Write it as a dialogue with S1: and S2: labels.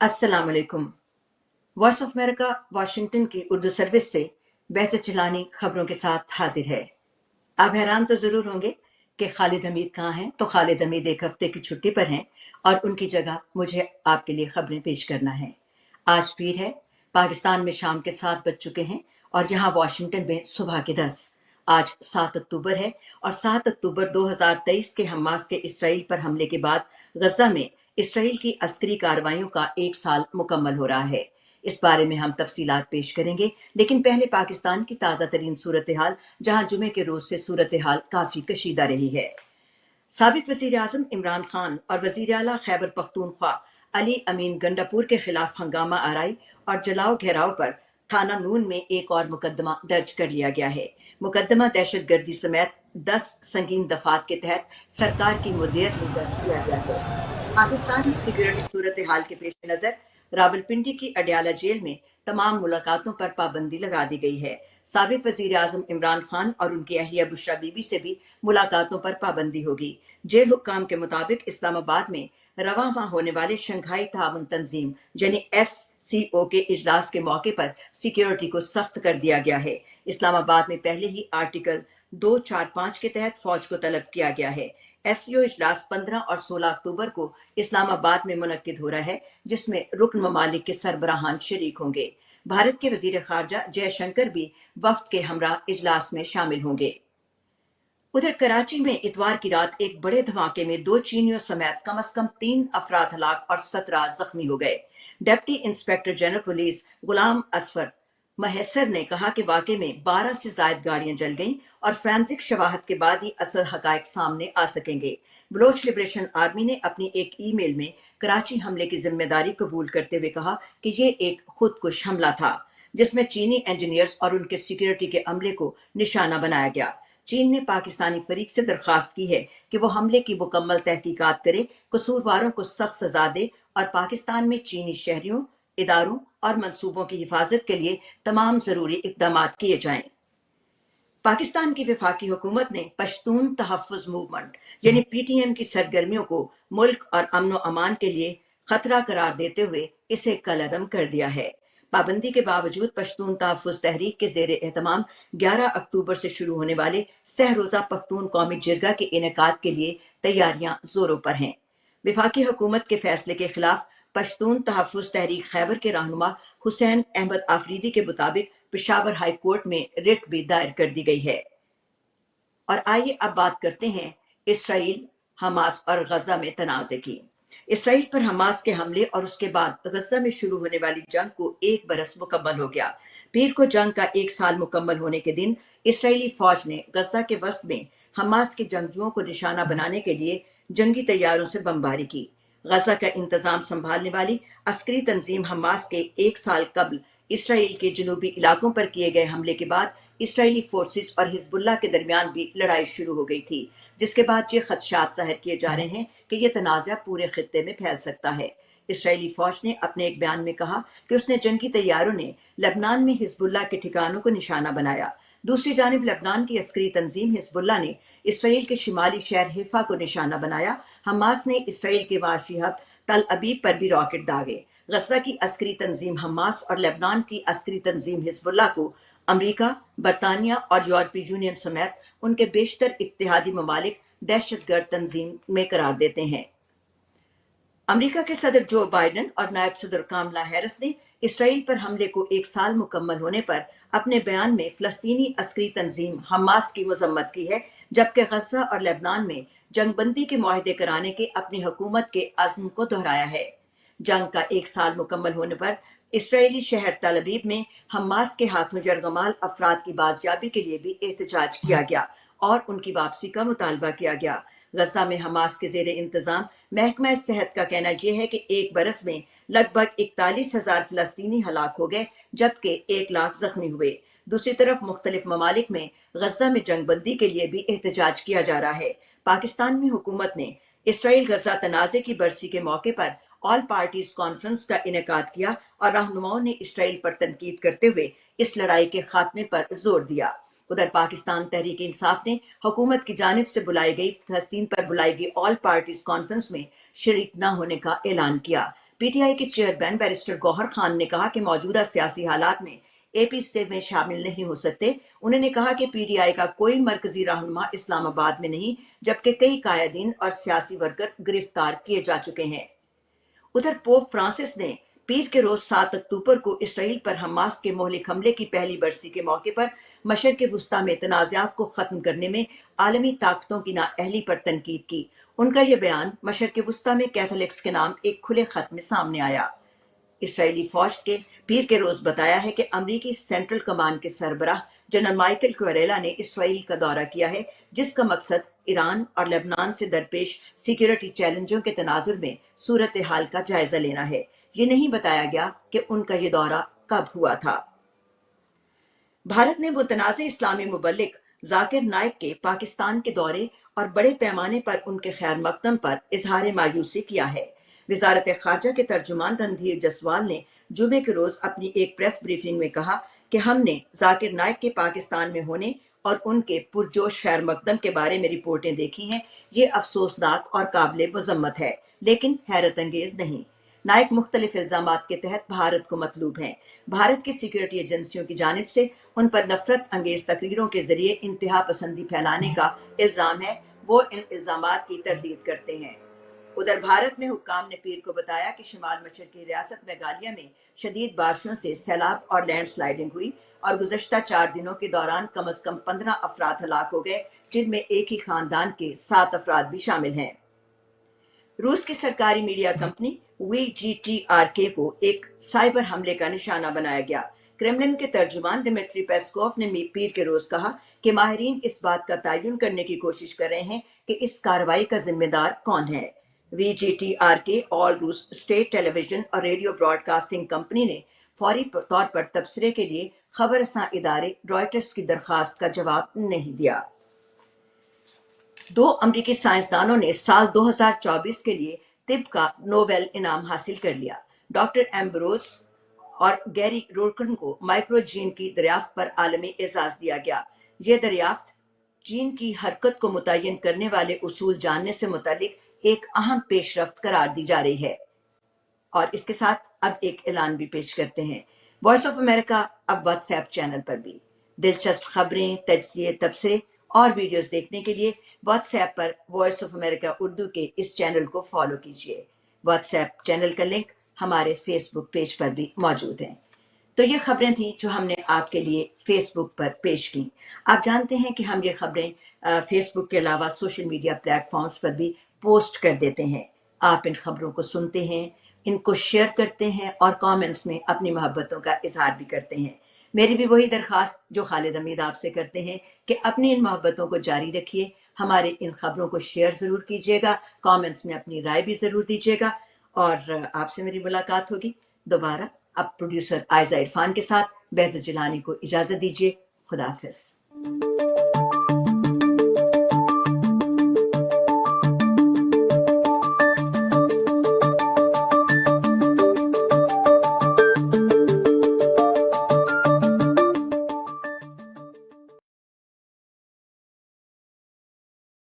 S1: अस्सलाम वालेकुम। Voice of America Washington की उर्दू सर्विस से बहस चिलानी खबरों के साथ हाजिर है। आप हैरान तो जरूर होंगे कि खालिद हमीद कहाँ हैं। तो खालिद हमीद एक हफ्ते की छुट्टी पर हैं और उनकी जगह मुझे आपके लिए खबरें पेश करना है। आज पीर है, पाकिस्तान में शाम के 7 बज चुके हैं और यहाँ वाशिंगटन में सुबह के 10। आज 7 अक्टूबर है और 7 अक्टूबर 2023 के हमास के इसराइल पर हमले के बाद गजा में इसराइल की अस्करी कार्रवाइयों का 1 साल मुकम्मल हो रहा है। इस बारे में हम तफसीलात पेश करेंगे, लेकिन पहले पाकिस्तान की ताज़ा तरीन सूरत हाल, जहाँ जुमे के रोज से सूरत हाल काफी कशीदा रही है। साबिक वजीर आजम इमरान खान और वजीर आला खैबर पख्तूनख्वा अली अमीन गंडापुर के खिलाफ हंगामा आराई और जलाओ घेराव पर थाना नून में एक और मुकदमा दर्ज कर लिया गया है। मुकदमा दहशत गर्दी समेत 10 संगीन दफात के तहत सरकार की मुद्दत में दर्ज किया गया है। पाकिस्तान में सिक्योरिटी सूरत हाल के पेश नजर रावलपिंडी की अडयाला जेल में तमाम मुलाकातों पर पाबंदी लगा दी गई है। साबिक वजीर आजम इमरान खान और उनकी अहलिया बुशरा बीबी से भी मुलाकातों पर पाबंदी होगी। जेल हुक्काम के मुताबिक इस्लामाबाद में रवा माह होने वाले शंघाई ताउन तंजीम यानी SCO के इजलास के मौके पर सिक्योरिटी को सख्त कर दिया गया है। इस्लामाबाद में पहले ही आर्टिकल 245 के तहत फौज को तलब किया गया है। SCO इजलास 15 और 16 अक्टूबर को इस्लामाबाद में मुनक्किद हो रहा है, जिसमें रुकन ममालिक के सरबराहान शरीक होंगे। भारत के वजीर खारजा जयशंकर भी वफ्द के हमरा इजलास में शामिल होंगे। उधर कराची में इतवार की रात एक बड़े धमाके में 2 चीनियों समेत कम से कम 3 अफराद हलाक और 17 जख्मी हो गए। डिप्टी इंस्पेक्टर जनरल पुलिस गुलाम असफर महसर ने कहा कि वाकई में 12 से जायद गाड़ियां जल गईं और फोरेंसिक शवाहद के बाद ही असल हकायक सामने आ सकेंगे। बलोच लिबरेशन आर्मी ने अपनी एक ईमेल में कराची हमले की जिम्मेदारी कबूल करते हुए कहा कि ये एक खुदकुश हमला था, जिसमें चीनी इंजीनियर्स और उनके सिक्योरिटी के अमले को निशाना बनाया गया। चीन ने पाकिस्तानी फरीक से दरखास्त की है कि वो हमले की मुकम्मल तहकीकात करे, कसूरवारों को सख्त सजा दे और पाकिस्तान में चीनी शहरियों, इदारों और मंसूबों की हिफाजत के लिए तमाम जरूरी इकदाम किए जाएं। पाकिस्तान की वफाकी हुकूमत ने पश्तून तहफ़्फ़ुज़ मूवमेंट यानी PTM की सरगर्मियों को मुल्क और अमन व अमान के लिए खतरा करार देते हुए इसे कलअदम कर दिया है। पाबंदी के बावजूद पश्तून तहफ़्फ़ुज़ तहरीक के ज़ेर एहतमाम 11 अक्टूबर से शुरू होने वाले सह रोज़ा पख्तून कौमी जिरगा के इनेकाद के लिए तैयारियां जोरों पर हैं। वफाकी हुकूमत के फैसले के खिलाफ पश्तून तहफ़्फ़ुज़ तहरीक खैबर के रहनुमा हुसैन अहमद आफरीदी के मुताबिक पेशावर हाई कोर्ट में रिट भी दायर कर दी गई है। और आइए अब बात करते हैं इसराइल, हमास और गजा में तनाज़े की। इसराइल पर हमास के हमले और उसके बाद गजा में शुरू होने वाली जंग को 1 बरस मुकम्मल हो गया। पीर को जंग का 1 साल मुकम्मल होने के दिन इसराइली फौज ने गजा के वस्त में हमास के जंगजुओं को निशाना बनाने के लिए जंगी तैयारों से बमबारी की। गजा का इंतजाम संभालने वाली अस्करी तंजीम हमास के 1 साल कबल इसराइल के जनूबी इलाकों पर किए गए हमले के बाद इसराइली फोर्सेस और हिजबुल्लाह के दरमियान भी लड़ाई शुरू हो गई थी, जिसके बाद ये खदशात जाहिर किए जा रहे हैं कि यह तनाज़ा पूरे खित्ते में फैल सकता है। इसराइली फौज ने अपने एक बयान में कहा कि उसने जंगी तैयारों ने लेबनान में हिजबुल्लाह के ठिकानों को निशाना बनाया। दूसरी जानिब लेबनान की अस्करी तंजीम हिजबुल्लाह ने इसराइल के शिमाली शहर हिफा को निशाना बनाया। हमास ने इसराइल के माशी हब तल अबीब पर भी रॉकेट दागे। गजा की अस्करी तंजीम हमास और लेबनान की अस्करी तंजीम हिजबुल्लाह को अमरीका, बरतानिया और यूरोपीय यूनियन समेत उनके बेशतर इत्तेहादी ममालिक दहशतगर्द तंजीम में करार देते हैं। अमेरिका के सदर जो बाइडेन और नायब सदर कामला हैरिस ने इसराइल पर हमले को 1 साल मुकम्मल होने पर अपने बयान में फलस्तीनी अस्करी तंजीम हमास की मजम्मत की है, जबकि गजा और लेबनान में जंगबंदी के मुआहदे कराने के अपनी हुकूमत के अज़्म को दोहराया है। जंग का 1 साल मुकम्मल होने पर इसराइली शहर तल अबीब में हमास के हाथों यरगमाल अफराद की बाजियाबी के लिए भी एहतजाज किया गया और उनकी वापसी का मुतालबा किया गया। गजा में हमास के जेर इंतजाम महकमा सेहत का कहना यह है कि 1 बरस में लगभग 41,000 फलस्तीनी हलाक हो गए, जबकि 1 लाख जख्मी हुए। दूसरी तरफ मुख्तलिफ ममालिक में गजा में जंगबंदी के लिए भी एहतजाज किया जा रहा है। पाकिस्तान में हुकूमत ने इसराइल गजा तनाज़े की बरसी के मौके पर ऑल पार्टीज कॉन्फ्रेंस का इनेकाद किया और रहनुमाओं ने इसराइल पर तनकीद करते हुए इस लड़ाई के खात्मे पर जोर दिया। उधर पाकिस्तान तहरीक इंसाफ ने हुकूमत की जानिब से बुलाई गई फलस्तीन पर बुलाई गई ऑल पार्टीज कॉन्फ्रेंस में शरीक न होने का ऐलान किया। PTI के चेयरमैन बैरिस्टर गौहर खान ने कहा कि मौजूदा सियासी हालात में APC में शामिल नहीं हो सकते। उन्होंने कहा कि PTI का कोई मरकजी रहनुमा इस्लामाबाद में नहीं, जबकि कई कायदीन और सियासी वर्कर गिरफ्तार किए जा चुके हैं। उधर पोप फ्रांसिस ने पीर के रोज 7 अक्टूबर को इसराइल पर हमास के मोहलिक हमले की पहली बरसी के मौके पर मशरक़ वुस्ता में तनाज़ात को खत्म करने में आलमी ताकतों की नाअहली पर तनकीद की। उनका यह बयान मशरक़ वुस्ता में कैथोलिक्स के नाम एक खुले खत में सामने आया। इसराइली फौज के पीर के रोज बताया है कि अमरीकी सेंट्रल कमान के सरबराह जनरल माइकल क्वेरेला ने इसराइल का दौरा किया है, जिसका मकसद ईरान और लेबनान से दरपेश सिक्योरिटी चैलेंजों के तनाजुर में सूरत हाल का जायजा लेना है। ये नहीं बताया गया कि उनका ये दौरा कब हुआ था। भारत ने मुतनाज़ इस्लामी मुबल्लिग जाकिर नाइक के पाकिस्तान के दौरे और बड़े पैमाने पर उनके खैर मकदम पर इजहार मायूसी किया है। वजारत खारजा के तर्जुमान रणधीर जसवाल ने जुमे के रोज अपनी एक प्रेस ब्रीफिंग में कहा कि हमने जाकिर नाइक के पाकिस्तान में होने और उनके पुरजोश खैर मकदम के बारे में रिपोर्टें देखी हैं। ये अफसोसनाक और काबिल मजम्मत है, लेकिन हैरत अंगेज नहीं। नाइक मुख्तलिफ इल्जामात के तहत भारत को मतलूब हैं। भारत की सिक्योरिटी एजेंसियों की जानिब से उन पर नफरत अंगेज तकरीरों के जरिए इंतहा पसंदी फैलाने का इल्जाम है। वो इन इल्जामात की तरदीद करते हैं। उधर भारत में हुक्काम ने पीर को बताया कि शिमाल मशरकी रियासत मेघालय में शदीद बारिशों से सैलाब और लैंडस्लाइडिंग हुई और गुज़श्ता 4 दिनों के दौरान कम अज कम 15 अफराद हलाक हो गए, जिनमें एक ही खानदान के 7 अफराद भी शामिल हैं। रूस की सरकारी मीडिया कंपनी VGTRK को एक साइबर हमले का निशाना बनाया गया। क्रेमलिन के तर्जुमान दिमित्री पेस्कोव ने पीर के रोज कहा कि माहिरीन इस बात का तयन करने की कोशिश कर रहे हैं कि इस कार्रवाई का जिम्मेदार कौन है। VGTRK ऑल रूस स्टेट टेलीविजन और रेडियो ब्रॉडकास्टिंग कंपनी ने फौरी तौर पर तबसरे के लिए खबर रसां इदारे रॉयटर्स की दरखास्त का जवाब नहीं दिया। 2 अमरीकी साइंसदानों ने साल 2024 के लिए तिब का नोबेल इनाम हासिल कर लिया। डॉक्टर एम्ब्रोस और गैरी रोर्कन को माइक्रोजीन की दरियाफ्त पर आलमी एजाज दिया गया। यह दरियाफ्त जीन की हरकत को मुतय्यन करने वाले उसूल जानने से मुतालिक एक अहम पेशरफ्त करार दी जा रही है। और इसके साथ अब एक ऐलान भी पेश करते हैं। वॉइस ऑफ अमेरिका अब व्हाट्सएप चैनल पर भी दिलचस्प खबरें, तजज़िये, तबसरे और वीडियोस देखने के लिए व्हाट्सएप पर वॉइस ऑफ अमेरिका उर्दू के इस चैनल को फॉलो कीजिए। व्हाट्सएप चैनल का लिंक हमारे फेसबुक पेज पर भी मौजूद है। तो ये खबरें थी जो हमने आपके लिए फेसबुक पर पेश की। आप जानते हैं कि हम ये खबरें फेसबुक के अलावा सोशल मीडिया प्लेटफॉर्म्स पर भी पोस्ट कर देते हैं। आप इन खबरों को सुनते हैं, इनको शेयर करते हैं और कमेंट्स में अपनी मोहब्बतों का इजहार भी करते हैं। मेरी भी वही दरखास्त जो खालिद हमीद आपसे करते हैं कि अपनी इन मोहब्बतों को जारी रखिए। हमारे इन खबरों को शेयर ज़रूर कीजिएगा, कमेंट्स में अपनी राय भी ज़रूर दीजिएगा और आपसे मेरी मुलाकात होगी दोबारा। अब प्रोड्यूसर आयजा इरफान के साथ बेहज़त जिलानी को इजाज़त दीजिए। खुदा हाफ़िज़।